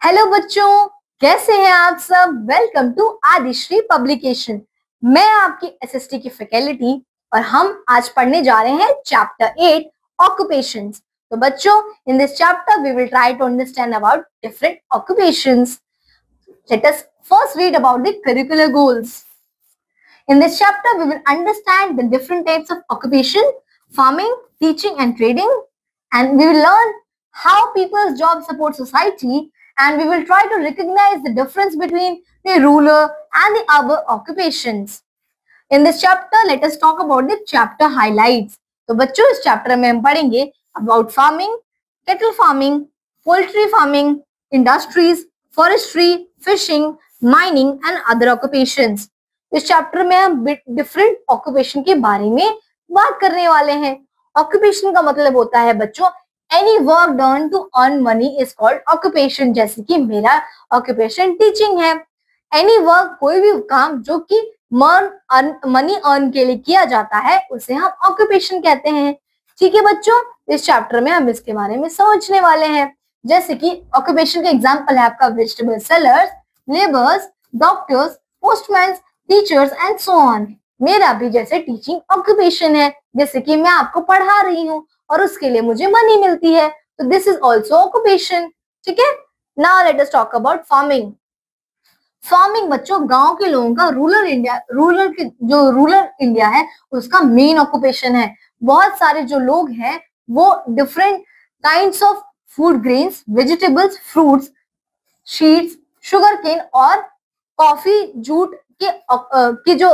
Hello बच्चों, कैसे हैं आप सब। Welcome to Adishri publication. मैं आपकी एसएसटी की फैकल्टी और हम आज पढ़ने जा रहे हैं चैप्टर 8 ऑक्यूपेशंस। तो बच्चों, in this chapter we will try to understand about different occupations. Let us first read about the curricular goals. In this chapter, we will understand the different types of occupation, farming, teaching and trading, and we will learn how people's job support society, and we will try to recognize the difference between the rural and the other occupations. In this chapter, let us talk about the chapter highlights. तो बच्चों, इस chapter में हम पढ़ेंगे about farming, cattle farming, poultry farming, industries, forestry, fishing, mining and other occupations. इस chapter में हम different occupation के बारे में बात करने वाले हैं। ऑक्यूपेशन का मतलब होता है बच्चों any work done to earn money is called occupation. जैसे कि मेरा ऑक्यूपेशन टीचिंग है। एनी वर्क, कोई भी काम जो कि मनी अर्न के लिए किया जाता है उसे हम ऑक्यूपेशन कहते हैं। ठीक है बच्चों, इस चैप्टर में हम इसके बारे में समझने वाले हैं। जैसे कि ऑक्यूपेशन का एग्जांपल है आपका vegetable sellers, labours, doctors, postman, teachers and so on. मेरा भी जैसे टीचिंग ऑक्यूपेशन है, जैसे कि मैं आपको पढ़ा रही हूँ और उसके लिए मुझे मनी मिलती है, तो दिस इज ऑल्सो ऑक्यूपेशन। ठीक है, now let us talk about farming. Farming बच्चों गांव के लोगों का रूरल इंडिया है उसका मेन ऑक्यूपेशन है। बहुत सारे जो लोग हैं वो different kinds of food grains, vegetables, fruits, sheets, sugar cane और कॉफी, जूट की जो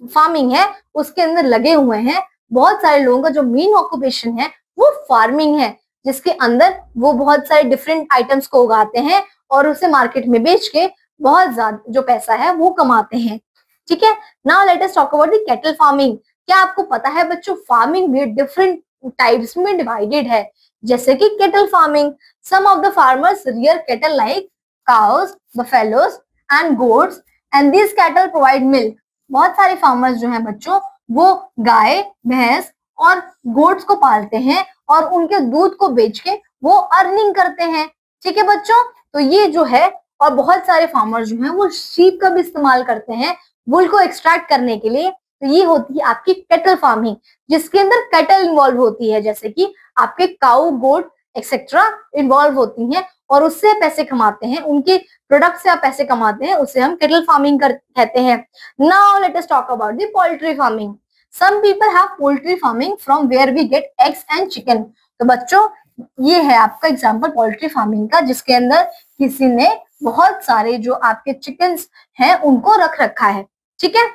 फार्मिंग है उसके अंदर लगे हुए हैं। बहुत सारे लोगों का जो मेन ऑक्यूपेशन है वो फार्मिंग है, जिसके अंदर वो बहुत सारे डिफरेंट आइटम्स को उगाते हैं और उसे मार्केट में बेच के बहुत ज्यादा जो पैसा है वो कमाते हैं। ठीक है, now let us talk about the cattle farming. क्या आपको पता है बच्चों फार्मिंग भी डिफरेंट टाइप्स में डिवाइडेड है। जैसे कि cattle farming, some of the farmers rear cattle like cows, buffaloes and goats and this cattle provide milk. बहुत सारे फार्मर्स जो हैं बच्चों वो गाय, भैंस और गोट्स को पालते हैं और उनके दूध को बेच के वो अर्निंग करते हैं। ठीक है बच्चों, तो ये जो है, और बहुत सारे फार्मर्स जो हैं वो शीप का भी इस्तेमाल करते हैं वूल को एक्सट्रैक्ट करने के लिए। तो ये होती है आपकी कैटल फार्मिंग, जिसके अंदर कैटल इन्वॉल्व होती है, जैसे कि आपके काऊ, गोट एक्सेट्रा इन्वॉल्व होती हैं और उससे पैसे कमाते हैं, उनके प्रोडक्ट से आप पैसे कमाते हैं, उसे हम कैटल फार्मिंग कहते हैं। Now let us talk about the poultry farming. Some people have poultry farming from where we get eggs and chicken. तो बच्चों ये है आपका एग्जांपल पोल्ट्री फार्मिंग का, जिसके अंदर किसी ने बहुत सारे जो आपके चिकन्स हैं उनको रख रखा है। ठीक है,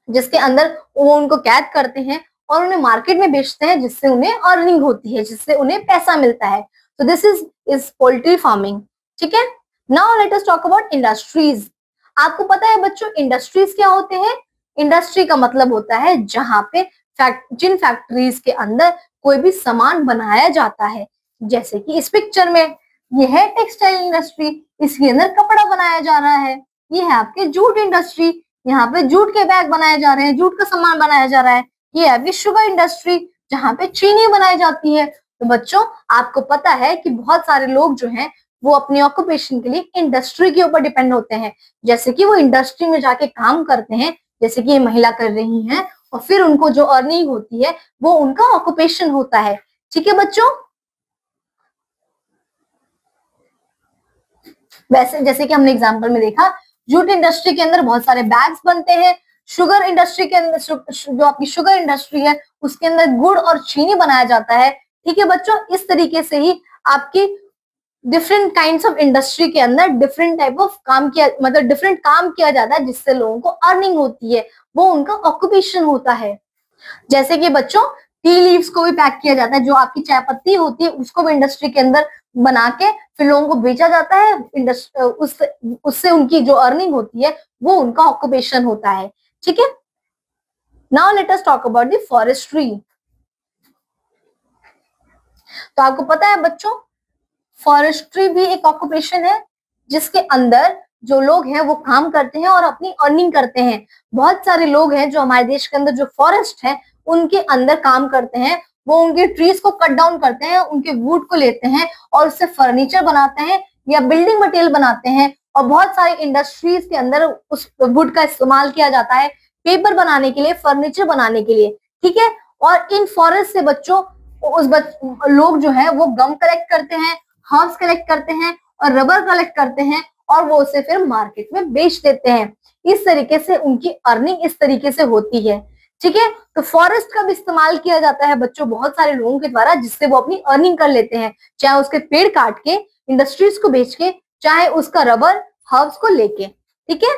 जिसके अंदर वो उनको कैद करते हैं और उन्हें मार्केट में बेचते हैं, जिससे उन्हें अर्निंग होती है, जिससे उन्हें पैसा मिलता है। तो दिस इज पोल्ट्री फार्मिंग। ठीक है, now let us talk about industries. आपको पता है बच्चों इंडस्ट्रीज क्या होते हैं। इंडस्ट्री का मतलब होता है जहां पे जिन फैक्ट्रीज के अंदर कोई भी सामान बनाया जाता है। जैसे कि इस पिक्चर में ये है टेक्सटाइल इंडस्ट्री, इसके अंदर कपड़ा बनाया जा रहा है। ये है आपके जूट इंडस्ट्री, यहाँ पे जूट के बैग बनाए जा रहे हैं, जूट का सामान बनाया जा रहा है। ये है आपकी शुगर इंडस्ट्री, जहाँ पे चीनी बनाई जाती है। तो बच्चों आपको पता है कि बहुत सारे लोग जो हैं वो अपने ऑक्यूपेशन के लिए इंडस्ट्री के ऊपर डिपेंड होते हैं। जैसे कि वो इंडस्ट्री में जाके काम करते हैं, जैसे कि ये महिला कर रही हैं, और फिर उनको जो अर्निंग होती है वो उनका ऑक्यूपेशन होता है। ठीक है बच्चों, वैसे जैसे कि हमने एग्जांपल में देखा जूट इंडस्ट्री के अंदर बहुत सारे बैग्स बनते हैं। शुगर इंडस्ट्री के अंदर जो आपकी शुगर इंडस्ट्री है उसके अंदर गुड़ और चीनी बनाया जाता है। ठीक है बच्चों, इस तरीके से ही आपकी डिफरेंट काइंड्स ऑफ इंडस्ट्री के अंदर डिफरेंट टाइप ऑफ काम किया, मतलब डिफरेंट काम किया जाता है, जिससे लोगों को अर्निंग होती है, वो उनका ऑक्यूपेशन होता है। जैसे कि बच्चों टी लीव्स को भी पैक किया जाता है, जो आपकी चाय पत्ती होती है उसको भी इंडस्ट्री के अंदर बना के फिर लोगों को बेचा जाता है। उससे उनकी जो अर्निंग होती है वो उनका ऑक्यूपेशन होता है। ठीक है, now let us talk about the forestry. तो आपको पता है बच्चों फॉरेस्ट्री भी एक ऑक्यूपेशन है, जिसके अंदर जो लोग हैं वो काम करते हैं और अपनी अर्निंग करते हैं। बहुत सारे लोग हैं जो हमारे देश के अंदर जो फॉरेस्ट है उनके अंदर काम करते हैं। वो उनके ट्रीज को कट डाउन करते हैं, उनके वुड को लेते हैं और उससे फर्नीचर बनाते हैं या बिल्डिंग मटेरियल बनाते हैं, और बहुत सारे इंडस्ट्रीज के अंदर उस वुड का इस्तेमाल किया जाता है पेपर बनाने के लिए, फर्नीचर बनाने के लिए, ठीक है। और इन फॉरेस्ट से बच्चों लोग जो है वो गम कलेक्ट करते हैं, हर्ब्स कलेक्ट करते हैं और रबर कलेक्ट करते हैं, और वो उसे फिर मार्केट में बेच देते हैं। इस तरीके से उनकी अर्निंग इस तरीके से होती है, ठीक है। तो फॉरेस्ट का भी इस्तेमाल किया जाता है बच्चों बहुत सारे लोगों के द्वारा, जिससे वो अपनी अर्निंग कर लेते हैं, चाहे उसके पेड़ काट के, इंडस्ट्रीज को बेच के, चाहे उसका रबर हर्ब्स को लेके, ठीक है।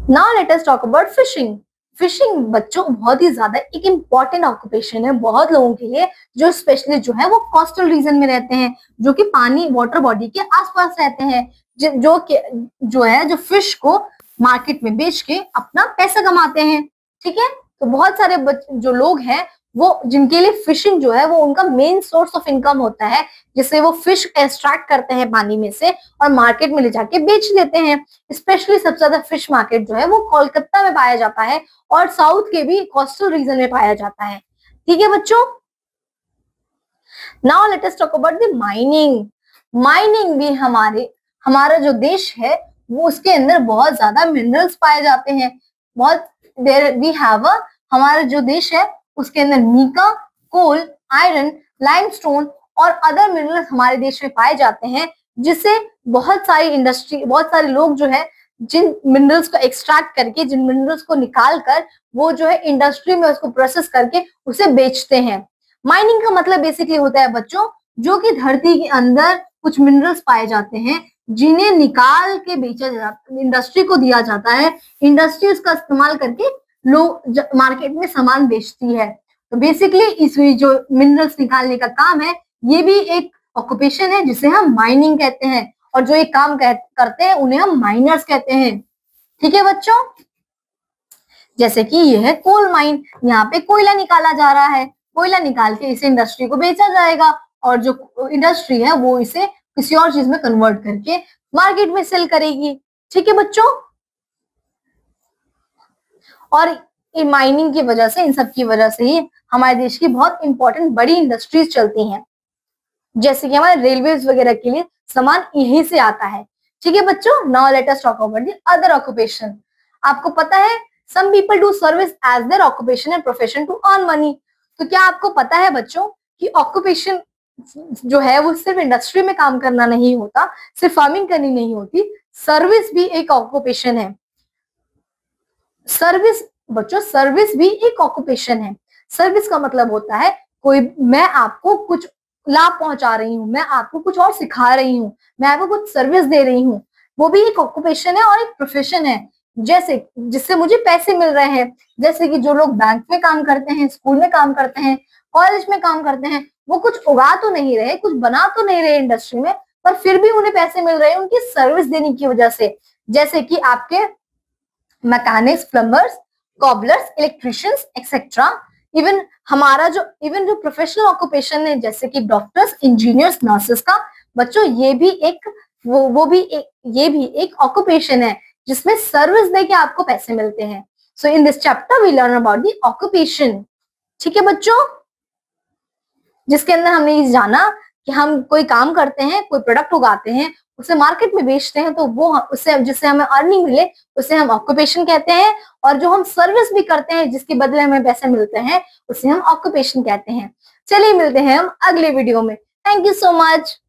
Now let us talk about fishing. Fishing बच्चों बहुत ही ज्यादा एक इम्पॉर्टेंट ऑक्यूपेशन है बहुत लोगों के लिए, जो स्पेशली जो है वो कोस्टल रीजन में रहते हैं, जो कि पानी वाटर बॉडी के आसपास रहते हैं, जो है जो फिश को मार्केट में बेच के अपना पैसा कमाते हैं, ठीक है। तो बहुत सारे जो लोग हैं वो जिनके लिए फिशिंग जो है वो उनका मेन सोर्स ऑफ इनकम होता है, जिससे वो फिश एक्सट्रैक्ट करते हैं पानी में से और मार्केट में ले जाके बेच देते हैं। स्पेशली सबसे ज्यादा फिश मार्केट जो है वो कोलकाता में पाया जाता है और साउथ के भी कोस्टल रीजन में पाया जाता है, ठीक है बच्चों। Now let us talk about the mining. Mining भी हमारा जो देश है वो उसके अंदर बहुत ज्यादा मिनरल्स पाए जाते हैं। बहुत देर वी हैव हमारा जो देश है उसके अंदर मीका, कोल, आयरन, लाइमस्टोन और अदर मिनरल्स हमारे देश में पाए जाते हैं, जिससे बहुत सारे लोग जो है जिन मिनरल्स को एक्सट्रैक्ट करके, जिन मिनरल्स को निकाल कर वो जो है इंडस्ट्री में उसको प्रोसेस करके उसे बेचते हैं। माइनिंग का मतलब बेसिकली होता है बच्चों जो कि धरती के अंदर कुछ मिनरल्स पाए जाते हैं जिन्हें निकाल के बेचा जाता, इंडस्ट्री को दिया जाता है, इंडस्ट्री उसका इस्तेमाल करके लोग मार्केट में सामान बेचती है। तो बेसिकली इस जो मिनरल्स निकालने का काम है ये भी एक ऑक्यूपेशन है जिसे हम माइनिंग कहते हैं, और जो ये काम करते हैं उन्हें हम माइनर्स कहते हैं, ठीक है बच्चों। जैसे कि ये है कोल माइन, यहाँ पे कोयला निकाला जा रहा है, कोयला निकाल के इसे इंडस्ट्री को बेचा जाएगा और जो इंडस्ट्री है वो इसे किसी और चीज में कन्वर्ट करके मार्केट में सेल करेगी, ठीक है बच्चों। और इन माइनिंग की वजह से, इन सब की वजह से ही हमारे देश की बहुत इंपॉर्टेंट बड़ी इंडस्ट्रीज चलती हैं, जैसे कि हमारे रेलवेज वगैरह के लिए सामान यहीं से आता है, ठीक है बच्चों। Now let us talk about the other occupation. आपको पता है some people do service as their occupation and profession to earn money. तो क्या आपको पता है बच्चों कि ऑक्यूपेशन जो है वो सिर्फ इंडस्ट्री में काम करना नहीं होता, सिर्फ फार्मिंग करनी नहीं होती, सर्विस भी एक ऑक्यूपेशन है। सर्विस बच्चों, सर्विस भी एक ऑक्यूपेशन है। सर्विस का मतलब होता है मैं आपको कुछ लाभ पहुंचा रही हूँ, मैं आपको कुछ और सिखा रही हूँ, मैं आपको कुछ सर्विस दे रही हूँ, वो भी एक ऑक्यूपेशन है और एक प्रोफेशन है, जैसे जिससे मुझे पैसे मिल रहे हैं। जैसे कि जो लोग बैंक में काम करते हैं, स्कूल में काम करते हैं, कॉलेज में काम करते हैं, वो कुछ उगा तो नहीं रहे, कुछ बना तो नहीं रहे इंडस्ट्री में, पर फिर भी उन्हें पैसे मिल रहे हैं उनकी सर्विस देने की वजह से। जैसे कि आपके mechanics, plumbers, cobblers, electricians etcetera. Even जो प्रोफेशनल ऑक्यूपेशन है जैसे कि डॉक्टर्स, इंजीनियर्स, नर्सेस का बच्चों ये भी एक ऑक्यूपेशन है जिसमें सर्विस देके आपको पैसे मिलते हैं। So in this chapter we learn about the occupation, ठीक है बच्चों, जिसके अंदर हमने ये जाना कि हम कोई काम करते हैं, कोई प्रोडक्ट उगाते हैं, उसे मार्केट में बेचते हैं, तो वो उससे जिससे हमें अर्निंग मिले उसे हम ऑक्यूपेशन कहते हैं, और जो हम सर्विस भी करते हैं जिसके बदले हमें पैसे मिलते हैं उसे हम ऑक्यूपेशन कहते हैं। चलिए मिलते हैं हम अगले वीडियो में। Thank you so much.